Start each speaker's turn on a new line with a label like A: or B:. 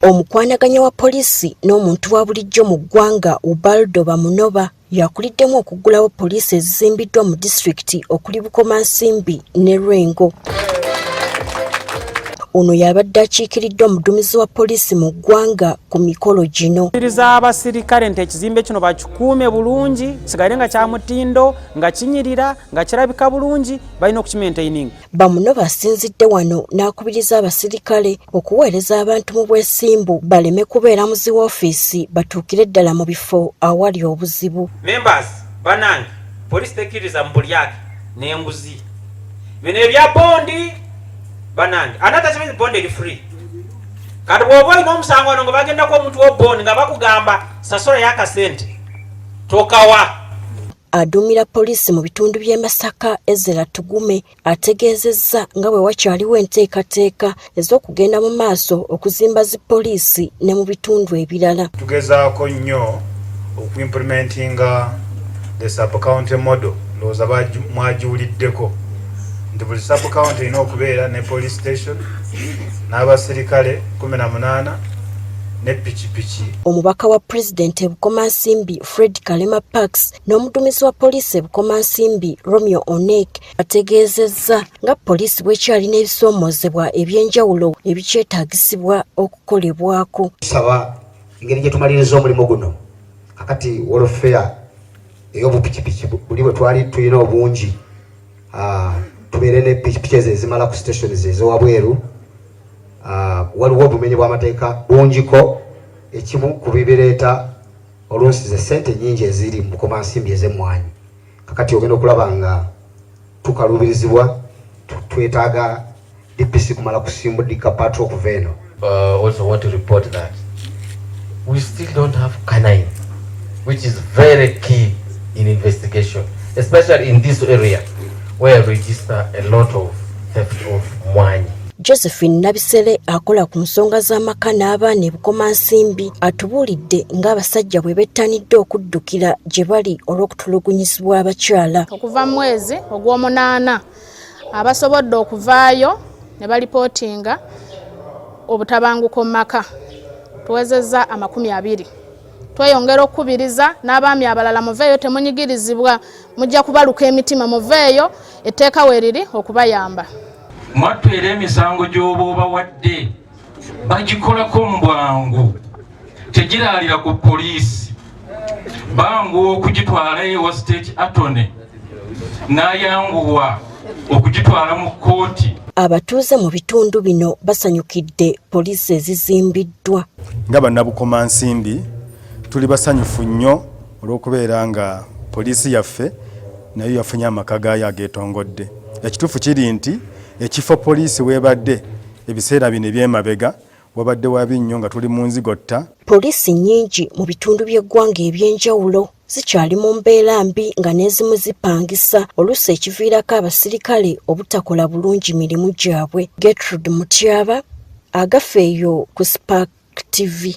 A: Omukwanaganya wa poliisi n'omuntu wa bulijjo mu ggwanga Ubaldo Bamunoba yakuliddemu okuggulawo poliisi ezizimbiddwa mu disitulikiti okuli Bukomansimbi ne Lwengo. Ono yabadde akiikiriddwa omuduumizi wa poliisi mu ggwanga ku mikolo gino.
B: Kkiriza abasirikale nti ekizimbe kino bakikuume bulungi, kisigale nga kya mutindo, nga kinyirira, nga kirabika bulungi, balina okukimaintaining.
A: Bamunoba asinzidde wano n'akubiriza abasirikale okuweereza abantu mu bwesimbu baleme kubeera muzi w'ofiisi batuukire ddala mu bifo awali obuzibu.
C: Members, banange, poliisi tekkiriza mu bulyake n'enguzi. Bino ebya bondi banange anata chimenzi bond eri free kati bwoba olina omusango wano nga bagendako omuntu w'obondi nga bakugamba sasola y'akasente tokawa.
A: Aduumira poliisi mu bitundu by'e Masaka Ezra Tugume ategeezezza nga bwe wakyaliwo enteekateeka ez'okugenda mu maaso okuzimba zi poliisi ne mu bitundu ebirala.
D: Tugezaako nnyo okuimplementinga the sub-county model lowooza mwagiwuliddeko nti buli sub-county erina okubeera ne police station n'abasirikale 18 ne pikipiki.
A: Omubaka wa pulezidenti e Bukomansimbi Fred Kalema Parks n'omuduumizi wa poliisi e Bukomansimbi Romeo Onek ategeezezza nga poliisi bw'ekyalina ebisoomozebwa eby'enjawulo ebikyetaagisibwa okukolebwako.
E: Tusaba engeri gye tumaliriza omulimu guno kakati wolofeya ey'obupikipiki buli bwe twali tulina obungi tubeere ne pikipiki ezo ezimala ku stations ez'owabweru. Waliwo obumenyi bw'amateeka bungiko ekimu ku bibireeta oluusi ze ssente nnyingi eziri mu Bukomansimbi ez'emmwanyi. Kakati ogenda okulaba nga tukaluubirizibwa twetaaga DPC kumala kusimbudika patrol kuva eno.
F: Also want to report that we still don't have canine, which is very key in investigation, especially in this area where we register a lot of theft of mwanyi.
A: Josephine Nabisele akola ku nsonga z'amaka n'abaana e Bukomansimbi atubuulidde ng'abasajja bwe bettanidde okuddukira gye bali olw'okutulugunyizibwa abakyala.
G: Okuva mu mwezi ogw'omunaana abasobodde okuvaayo ne balipootinga obutabanguko mu maka tuwezezza 20. Tweyongera okukubiriza n'abaami abalala muveeyo temunyigirizibwa mujja kubaluka emitima muveeyo etteeka weeriri okubayamba.
H: Mwatwera emisango gy'oba obawadde bagikolako mu bwangu tegiraalira ku poliisi banguwa okugitwala ewa state attorney n'ayanguwa okugitwala mu kkooti.
A: Abatuuze mu bitundu bino basanyukidde poliisi ezizimbiddwa.
I: Nga bannabukomansimbi tuli basanyufu nnyo olw'okubeera nga poliisi yaffe nayo yafunye amaka gaayo ageetongodde. Ekituufu kiri nti ekifo poliisi weebadde ebiseera bino eby'emabega wabadde wabi nnyo nga tuli mu nzigotta.
A: Poliisi nnyingi mu bitundu by'eggwanga eby'enjawulo zikyali mu mbeera mbi nga n'ezimu zipangisa oluusi ekiviirako abasirikale obutakola bulungi mirimu gyabwe. Gertrude Mutyaba, Agafeeyo ku Spark TV.